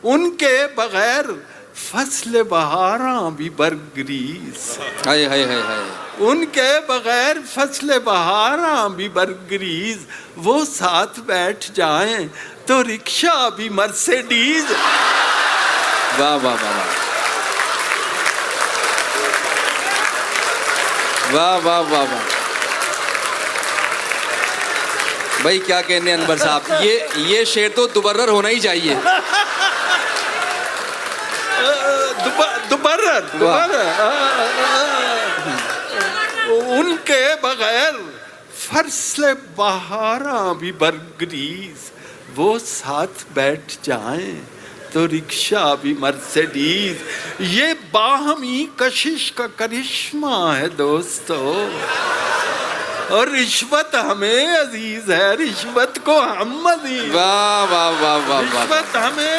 उनके बगैर फसल बहारां भी बरगरीज। हाय हाय हाय हाय। उनके बगैर फसल बहारां भी बरगरीज। वो साथ बैठ जाएं तो रिक्शा भी मर्सिडीज। वाह वाह वाह वाह वाह वाह वाह। भाई क्या कहने अनवर साहब, ये शेर तो दुबर्रर होना ही चाहिए। दुबर्रर। उनके बगैर फर्सले बहारां भी बरगरीज। वो साथ बैठ जाएं तो रिक्शा भी मर्सिडीज। ये बाहमी कशिश का करिश्मा है दोस्तों, और रिश्वत हमें अजीज है, रिश्वत को हम अजीज। वाह वाह वाह वाह वाह। रिश्वत हमें